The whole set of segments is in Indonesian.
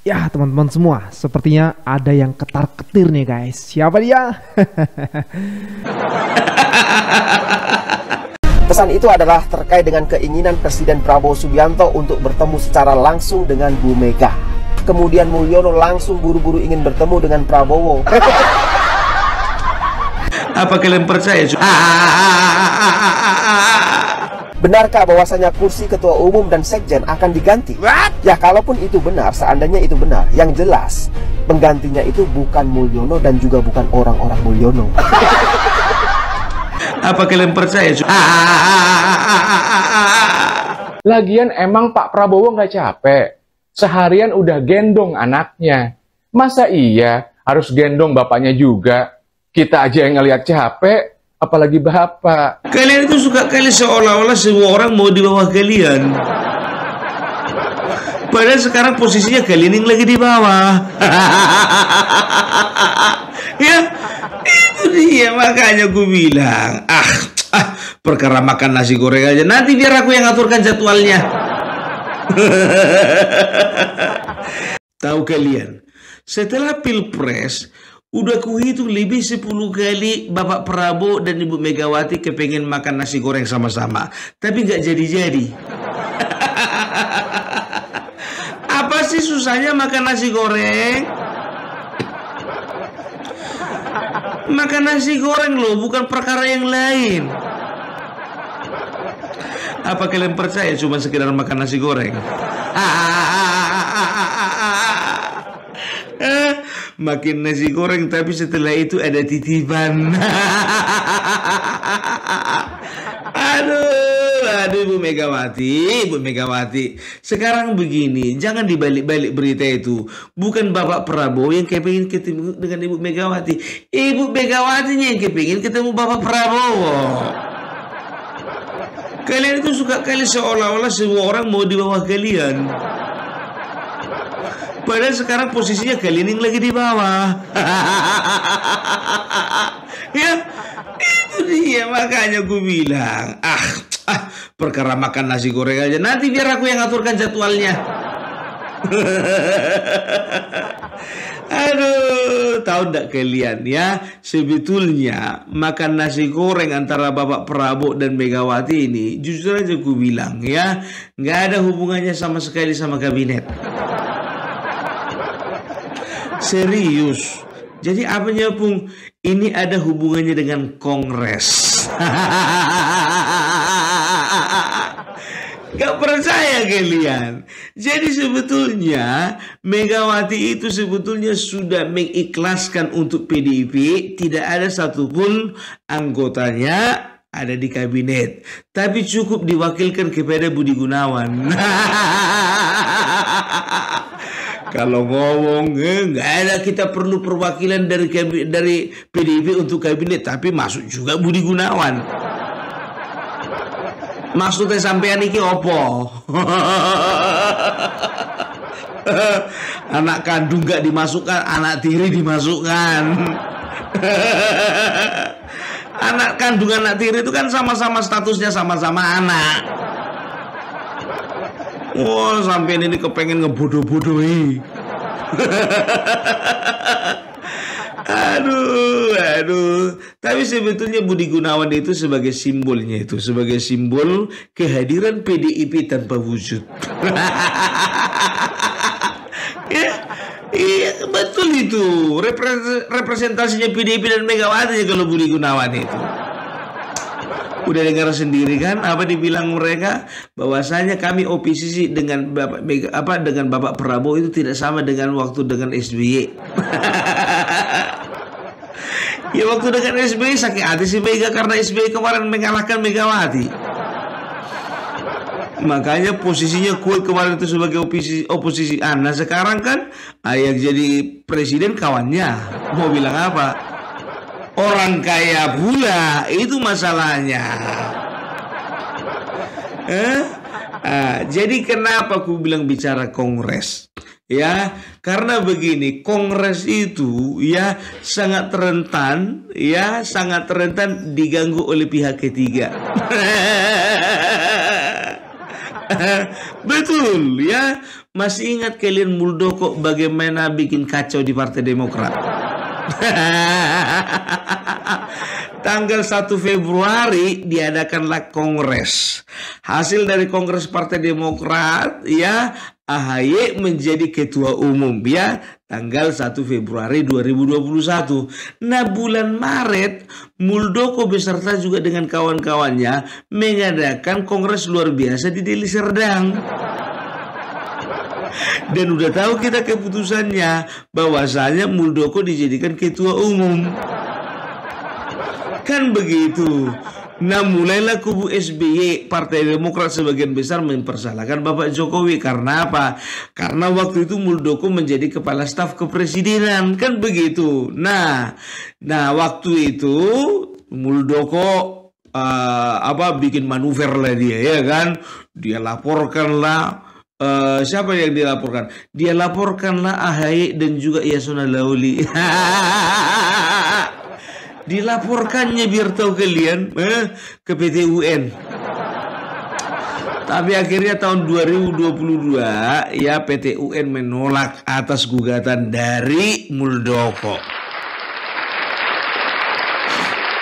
Ya teman-teman semua, sepertinya ada yang ketar-ketir nih guys. Siapa dia? Pesan itu adalah terkait dengan keinginan Presiden Prabowo Subianto untuk bertemu secara langsung dengan Bu Mega. Kemudian Mulyono langsung buru-buru ingin bertemu dengan Prabowo. Apa kalian percaya? Benarkah bahwasanya kursi ketua umum dan sekjen akan diganti? Ya kalaupun itu benar, seandainya itu benar, yang jelas penggantinya itu bukan Mulyono dan juga bukan orang-orang Mulyono. Apa kalian percaya? Lagian emang Pak Prabowo nggak capek? Seharian udah gendong anaknya. Masa iya harus gendong bapaknya juga? Kita aja yang ngeliat capek, apalagi bapak. Kalian itu suka kali seolah-olah semua orang mau di bawah kalian. Padahal sekarang posisinya kalian yang lagi di bawah. Ya, itu dia makanya gue bilang, perkara makan nasi goreng aja. Nanti biar aku yang aturkan jadwalnya. Tahu kalian, setelah Pilpres udah kuhitung lebih 10 kali Bapak Prabowo dan Ibu Megawati kepengen makan nasi goreng sama-sama, tapi nggak jadi-jadi. Apa sih susahnya makan nasi goreng? Makan nasi goreng loh, bukan perkara yang lain. Apa kalian percaya cuma sekedar makan nasi goreng? Makin nasi goreng tapi setelah itu ada titipan. Aduh Ibu Megawati, sekarang begini, jangan dibalik-balik berita itu. Bukan Bapak Prabowo yang kepingin ketemu dengan Ibu Megawati, Ibu Megawatinya yang kepingin ketemu Bapak Prabowo. Kalian itu suka kali seolah-olah semua orang mau di bawah kalian. Padahal sekarang posisinya kalian yang lagi di bawah. Ya, itu dia makanya gue bilang, perkara makan nasi goreng aja. Nanti biar aku yang aturkan jadwalnya. Aduh, tahu nggak kalian ya, sebetulnya makan nasi goreng antara Bapak Prabowo dan Megawati ini, jujur aja gue bilang ya, nggak ada hubungannya sama sekali sama kabinet. Serius. Jadi apanya Pung? Ini ada hubungannya dengan Kongres. Gak percaya kalian? Jadi sebetulnya Megawati itu sebetulnya sudah mengikhlaskan untuk PDIP. Tidak ada satupun anggotanya ada di kabinet, tapi cukup diwakilkan kepada Budi Gunawan. Kalau ngomong nggak ada, kita perlu perwakilan dari PDIP untuk kabinet, tapi masuk juga Budi Gunawan. Maksudnya sampean iki opo? Anak kandung nggak dimasukkan, anak tiri dimasukkan. Anak kandung anak tiri itu kan sama-sama statusnya sama-sama anak. Oh, sampean ini kepengen ngebodoh-bodohi. Aduh. Tapi sebetulnya Budi Gunawan itu sebagai simbolnya itu, sebagai simbol kehadiran PDIP tanpa wujud. Iya, betul itu. Representasinya PDIP dan Megawati kalau Budi Gunawan itu. Udah dengar sendiri kan apa dibilang mereka, bahwasanya kami oposisi dengan Bapak Prabowo itu tidak sama dengan waktu dengan SBY. Ya waktu dengan SBY sakit hati si Mega karena SBY kemarin mengalahkan Megawati. Makanya posisinya kuat kemarin itu sebagai oposisi. Nah sekarang kan yang jadi presiden kawannya. Mau bilang apa? Orang kaya pula, itu masalahnya. Jadi kenapa aku bilang bicara Kongres? Ya, karena begini, Kongres itu ya sangat rentan diganggu oleh pihak ketiga. Betul ya. Masih ingat kalian Muldoko bagaimana bikin kacau di Partai Demokrat? Tanggal 1 Februari diadakanlah kongres. Hasil dari kongres Partai Demokrat ya, AHY menjadi ketua umum ya, tanggal 1 Februari 2021. Nah, bulan Maret Muldoko beserta juga dengan kawan-kawannya mengadakan kongres luar biasa di Deli Serdang. Dan udah tahu kita keputusannya, bahwasanya Muldoko dijadikan ketua umum. Kan begitu. Nah, mulailah kubu SBY, Partai Demokrat sebagian besar mempersalahkan Bapak Jokowi. Karena apa? Karena waktu itu Muldoko menjadi kepala staf kepresidenan. Kan begitu. Nah waktu itu Muldoko bikin manuver lah dia, ya kan? Dia laporkan lah. Siapa yang dilaporkan? Dia laporkanlah AHY dan juga Yasona Lauli. Dilaporkannya biar tahu kalian ke PT UN. Tapi akhirnya tahun 2022 ya PT UN menolak atas gugatan dari Muldoko.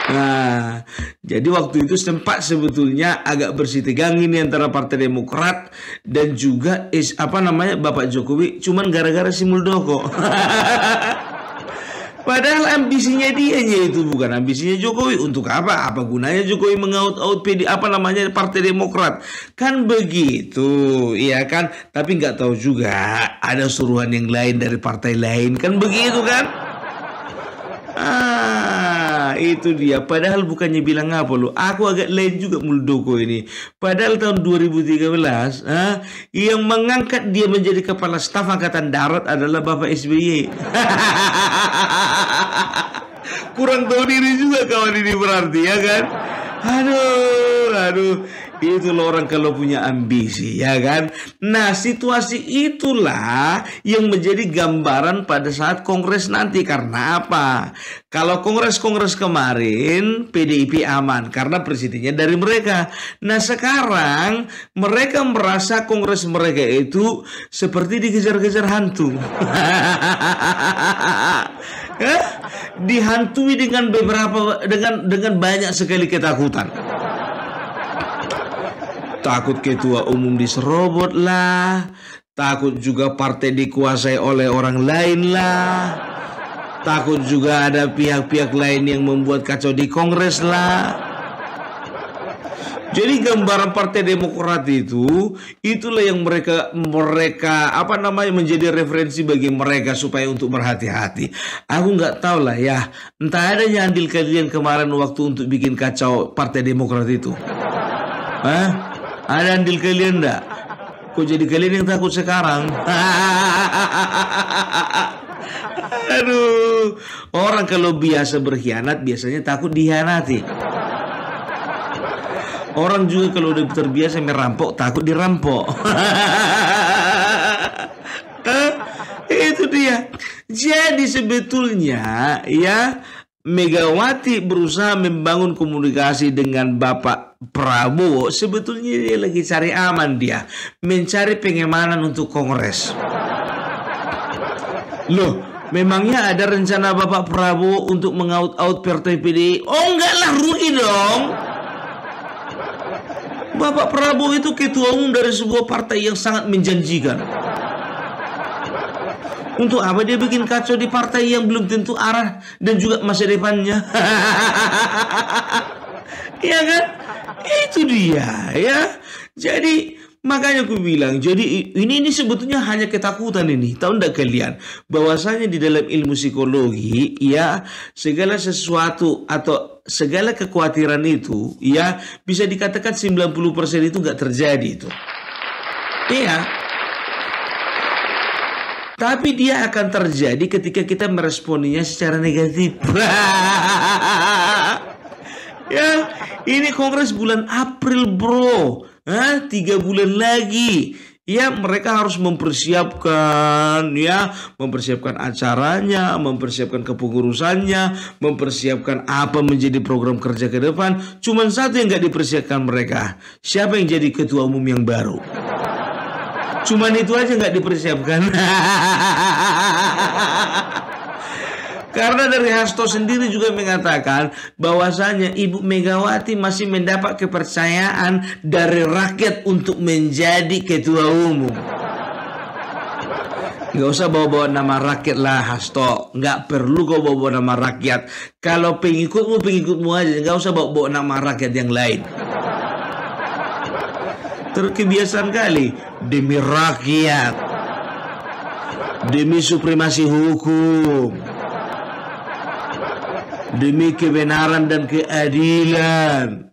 Nah, jadi waktu itu sempat sebetulnya agak bersih tegang ini antara Partai Demokrat dan juga Bapak Jokowi, cuman gara-gara si Muldoko. Padahal ambisinya dianya itu bukan ambisinya Jokowi. Untuk apa? Apa gunanya Jokowi mengaut-aut Partai Demokrat? Kan begitu, iya kan? Tapi nggak tahu juga ada suruhan yang lain dari partai lain, kan begitu kan? Itu dia. Padahal bukannya bilang apa loh. Aku agak lain juga Muldoko ini. Padahal tahun 2013 yang mengangkat dia menjadi kepala staf Angkatan Darat adalah Bapak SBY. Kurang tahu diri juga kawan ini berarti, ya kan? Aduh. Itu loh orang kalau punya ambisi, ya kan? Nah, situasi itulah yang menjadi gambaran pada saat kongres nanti. Karena apa? Kalau kongres-kongres kemarin PDIP aman karena presidennya dari mereka. Nah, sekarang mereka merasa kongres mereka itu seperti dikejar-kejar hantu. Dihantui dengan banyak sekali ketakutan. Takut ketua umum diserobot lah, takut juga partai dikuasai oleh orang lain lah, takut juga ada pihak-pihak lain yang membuat kacau di kongres lah. Jadi gambaran Partai Demokrat itulah yang mereka menjadi referensi bagi mereka supaya untuk berhati-hati. Aku nggak tahu lah ya, entah ada andil kalian kemarin waktu untuk bikin kacau Partai Demokrat itu. Ada andil kalian enggak? Kok jadi kalian yang takut sekarang? Aduh, orang kalau biasa berkhianat biasanya takut dihianati. Orang juga kalau udah terbiasa merampok takut dirampok. Itu dia. Jadi sebetulnya ya Megawati berusaha membangun komunikasi dengan Bapak Prabowo. Sebetulnya dia lagi cari aman, dia mencari pengemanan untuk kongres. Loh, memangnya ada rencana Bapak Prabowo untuk mengaut-aut partai PDI? Oh enggak lah, rugi dong. Bapak Prabowo itu ketua umum dari sebuah partai yang sangat menjanjikan. Untuk apa dia bikin kacau di partai yang belum tentu arah dan juga masa depannya? Ya kan? Itu dia ya. Jadi makanya aku bilang, jadi ini sebetulnya hanya ketakutan ini. Tahu enggak kalian? Bahwasanya di dalam ilmu psikologi ya, segala sesuatu atau segala kekhawatiran itu ya bisa dikatakan 90% itu enggak terjadi itu. Iya. Tapi dia akan terjadi ketika kita meresponinya secara negatif. Ya, ini kongres bulan April bro. 3 bulan lagi. ya mereka harus mempersiapkan acaranya, mempersiapkan kepengurusannya, mempersiapkan apa menjadi program kerja ke depan. Cuman satu yang nggak dipersiapkan mereka, siapa yang jadi ketua umum yang baru. Cuman itu aja nggak dipersiapkan. Karena dari Hasto sendiri juga mengatakan bahwasanya Ibu Megawati masih mendapat kepercayaan dari rakyat untuk menjadi ketua umum. Nggak usah bawa-bawa nama rakyat lah, Hasto. Nggak perlu kau bawa-bawa nama rakyat. Kalau pengikutmu aja. Nggak usah bawa-bawa nama rakyat yang lain. Terkebiasaan kali. Demi rakyat. Demi supremasi hukum. Demi kebenaran dan keadilan.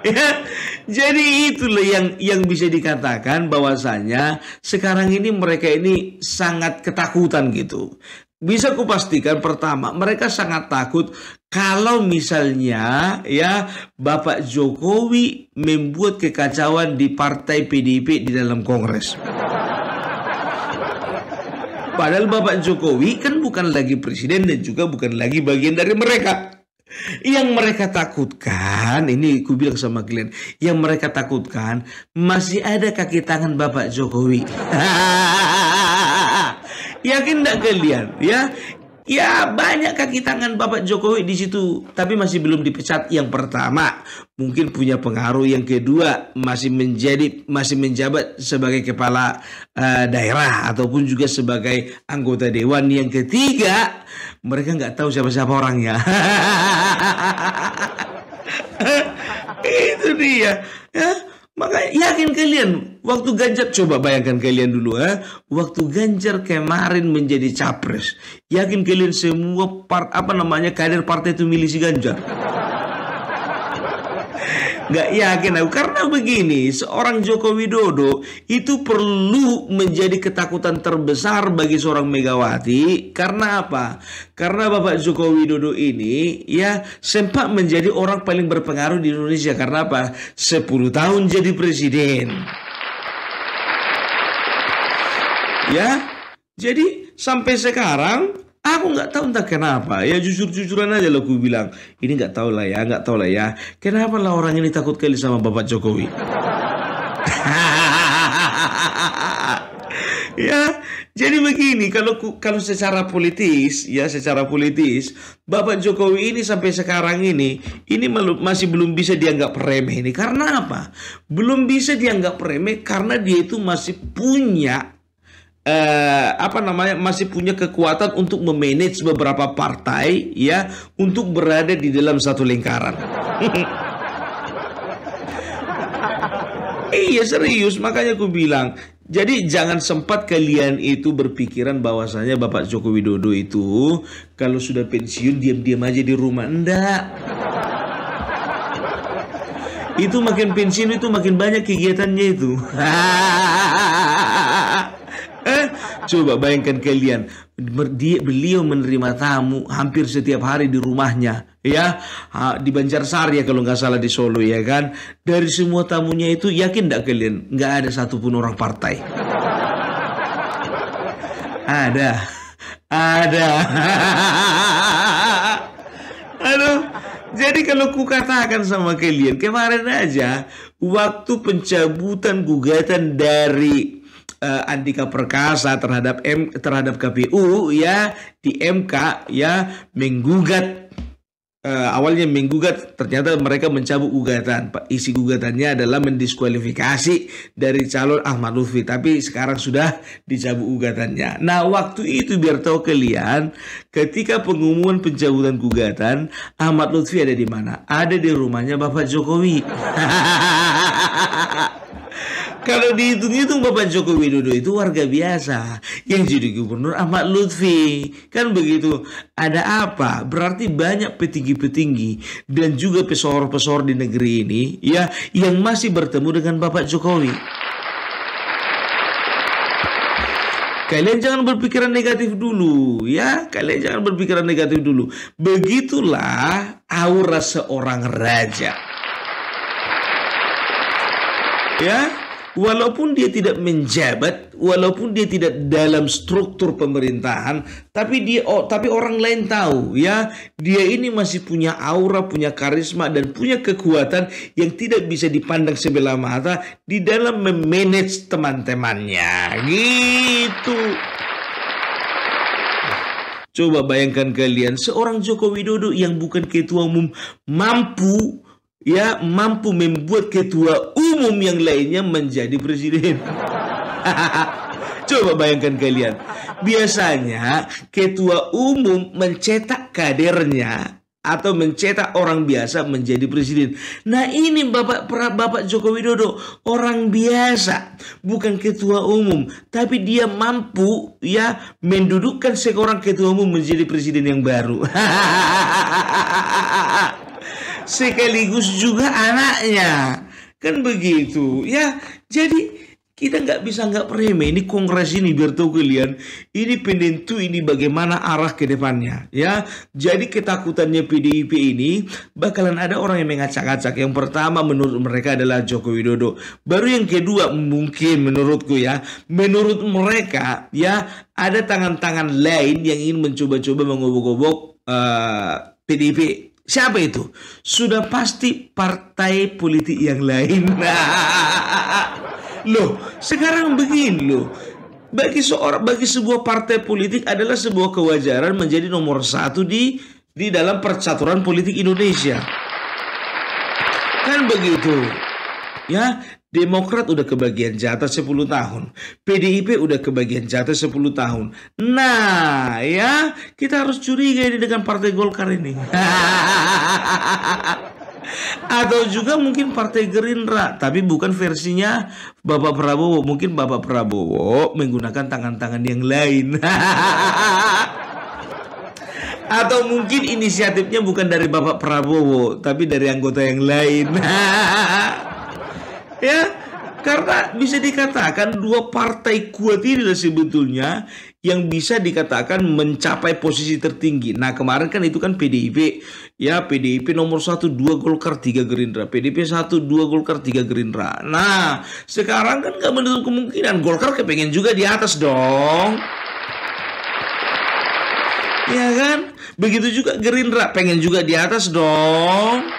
Ya, jadi itulah yang bisa dikatakan bahwasanya sekarang ini mereka ini sangat ketakutan gitu. Bisa kupastikan pertama, mereka sangat takut kalau misalnya ya Bapak Jokowi membuat kekacauan di partai PDIP di dalam Kongres. Padahal Bapak Jokowi kan bukan lagi presiden dan juga bukan lagi bagian dari mereka. Yang mereka takutkan, ini aku bilang sama kalian, yang mereka takutkan masih ada kaki tangan Bapak Jokowi. Yakin enggak kalian? Ya banyak kaki tangan Bapak Jokowi di situ, tapi masih belum dipecat. Yang pertama, mungkin punya pengaruh. Yang kedua, masih menjabat sebagai kepala daerah ataupun juga sebagai anggota dewan. Yang ketiga, mereka nggak tahu siapa-siapa orangnya. Itu dia. Ya. Makanya yakin kalian waktu Ganjar, coba bayangkan kalian dulu waktu Ganjar kemarin menjadi capres, yakin kalian semua kader partai itu milih si Ganjar? Nggak yakin aku, karena begini, seorang Joko Widodo itu perlu menjadi ketakutan terbesar bagi seorang Megawati. Karena apa? Karena Bapak Joko Widodo ini ya sempat menjadi orang paling berpengaruh di Indonesia. Karena apa? 10 tahun jadi presiden. Ya, jadi sampai sekarang aku nggak tahu entah kenapa, ya jujur-jujuran aja loh aku bilang. Ini nggak tahu lah ya. Kenapa lah orang ini takut kali sama Bapak Jokowi? Ya, jadi begini, kalau secara politis, Bapak Jokowi ini sampai sekarang ini masih belum bisa dianggap remeh ini. Karena apa? Belum bisa dianggap remeh karena dia itu masih punya masih punya kekuatan untuk memanage beberapa partai ya untuk berada di dalam satu lingkaran. Iya serius, makanya aku bilang, jadi jangan sempat kalian itu berpikiran bahwasanya Bapak Joko Widodo itu kalau sudah pensiun diam-diam aja di rumah. Enggak. Itu makin pensiun itu makin banyak kegiatannya itu. Coba bayangkan kalian, beliau menerima tamu hampir setiap hari di rumahnya, ya di Banjarsari ya kalau nggak salah, di Solo ya kan. Dari semua tamunya itu, yakin nggak kalian, nggak ada satupun orang partai. Ada. Aduh, jadi kalau ku katakan sama kalian, kemarin aja waktu pencabutan gugatan dari Andika Perkasa terhadap KPU ya di MK ya menggugat, awalnya menggugat, ternyata mereka mencabut gugatan. Isi gugatannya adalah mendiskualifikasi dari calon Ahmad Lutfi, tapi sekarang sudah dicabut gugatannya. Nah waktu itu biar tahu kalian, ketika pengumuman pencabutan gugatan, Ahmad Lutfi ada di mana? Ada di rumahnya Bapak Jokowi. Kalau dihitung-hitung Bapak Joko Widodo itu warga biasa, yang jadi gubernur Ahmad Lutfi. Kan begitu. Ada apa? Berarti banyak petinggi-petinggi dan juga pesohor-pesohor di negeri ini ya yang masih bertemu dengan Bapak Jokowi. Kalian jangan berpikiran negatif dulu ya. Begitulah aura seorang raja. ya, walaupun dia tidak menjabat, walaupun dia tidak dalam struktur pemerintahan, tapi orang lain tahu ya, dia ini masih punya aura, punya karisma dan punya kekuatan yang tidak bisa dipandang sebelah mata di dalam memanage teman-temannya. Gitu. Coba bayangkan kalian, seorang Joko Widodo yang bukan ketua umum mampu membuat ketua umum yang lainnya menjadi presiden. Coba bayangkan kalian. Biasanya ketua umum mencetak kadernya atau mencetak orang biasa menjadi presiden. Nah, ini Bapak Joko Widodo orang biasa, bukan ketua umum, tapi dia mampu ya mendudukkan seorang ketua umum menjadi presiden yang baru. Sekaligus juga anaknya, kan begitu ya. Jadi kita nggak bisa nggak remeh ini kongres ini, biar tahu kalian ini penentu ini bagaimana arah ke depannya ya. Jadi ketakutannya PDIP ini bakalan ada orang yang mengacak-acak. Yang pertama menurut mereka adalah Joko Widodo, baru yang kedua mungkin menurutku ya, menurut mereka ya ada tangan-tangan lain yang ingin mencoba-coba mengobok-obok PDIP. Siapa itu? Sudah pasti partai politik yang lain. Loh, sekarang begini loh. Bagi sebuah partai politik adalah sebuah kewajaran menjadi nomor 1 di dalam percaturan politik Indonesia. Kan begitu. Ya, Demokrat udah kebagian jatah 10 tahun. PDIP udah kebagian jatah 10 tahun. Nah, ya, kita harus curiga ini dengan Partai Golkar ini. Atau juga mungkin Partai Gerindra, tapi bukan versinya Bapak Prabowo. Mungkin Bapak Prabowo menggunakan tangan-tangan yang lain. Atau mungkin inisiatifnya bukan dari Bapak Prabowo, tapi dari anggota yang lain. Ya, karena bisa dikatakan dua partai kuat inilah sebetulnya yang bisa dikatakan mencapai posisi tertinggi. Nah, kemarin kan itu kan PDIP. Ya, PDIP nomor 1, 2 Golkar, 3 Gerindra. PDIP 1, 2 Golkar, 3 Gerindra. Nah, sekarang kan gak menutup kemungkinan Golkar kepengen juga di atas dong. Ya kan? Begitu juga Gerindra pengen juga di atas dong.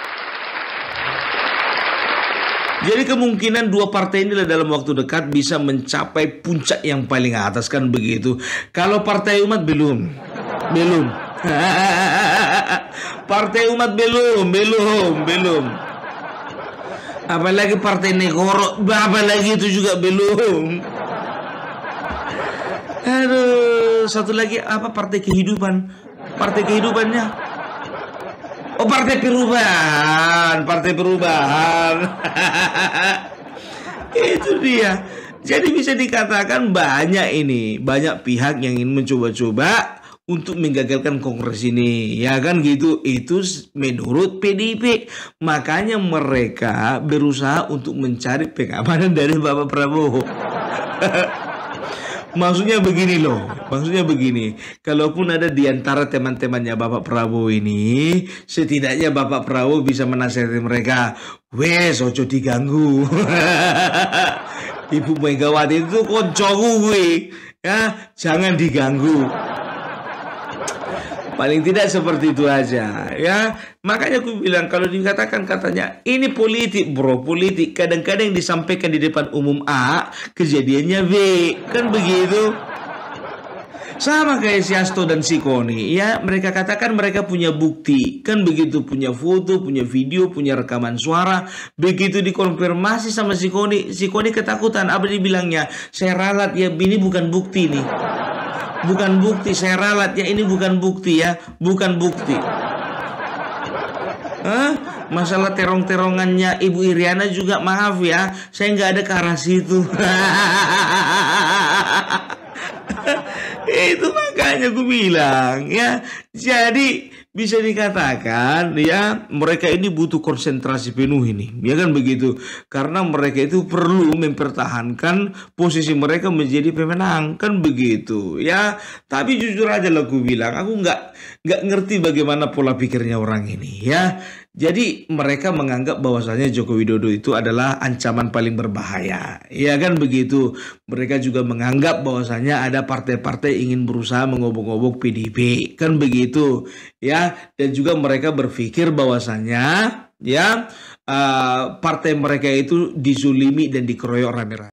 Jadi kemungkinan dua partai inilah dalam waktu dekat bisa mencapai puncak yang paling atas, kan begitu. Kalau Partai Umat belum. Partai Umat belum. Apalagi Partai Negoro, apalagi itu juga belum. Aduh, satu lagi apa, Partai Kehidupan. Partai Kehidupannya. Oh, Partai Perubahan. Itu dia. Jadi bisa dikatakan banyak pihak yang ingin mencoba-coba untuk menggagalkan kongres ini, ya kan gitu. Itu menurut PDIP. Makanya mereka berusaha untuk mencari pengamanan dari Bapak Prabowo. Maksudnya begini loh, kalaupun ada di antara teman-temannya Bapak Prabowo ini, setidaknya Bapak Prabowo bisa menasihati mereka, wes ojo diganggu. Ibu Megawati itu koncoku gue, ya jangan diganggu. Paling tidak seperti itu aja ya. Makanya aku bilang kalau dikatakan katanya ini politik bro, politik. Kadang-kadang yang disampaikan di depan umum A, kejadiannya B. Kan begitu. Sama kayak si Hasto dan si Koni ya. Mereka katakan mereka punya bukti. Kan begitu, punya foto, punya video, punya rekaman suara. Begitu dikonfirmasi sama si Koni ketakutan. Apa dibilangnya? Saya ralat ya, ini bukan bukti nih. Bukan bukti, saya ralat ya, ini bukan bukti ya, bukan bukti. Masalah terong-terongannya Ibu Iriana juga maaf ya, saya nggak ada ke arah situ. Itu makanya aku bilang ya. Jadi bisa dikatakan ya mereka ini butuh konsentrasi penuh ini, ya kan begitu. Karena mereka itu perlu mempertahankan posisi mereka menjadi pemenang, kan begitu ya. Tapi jujur aja lah aku bilang, aku nggak ngerti bagaimana pola pikirnya orang ini ya. Jadi mereka menganggap bahwasanya Joko Widodo itu adalah ancaman paling berbahaya. Ya kan begitu. Mereka juga menganggap bahwasanya ada partai-partai ingin berusaha mengobok-obok PDIP. Kan begitu. Ya, dan juga mereka berpikir bahwasanya ya partai mereka itu dizulimi dan dikeroyok rame-rame.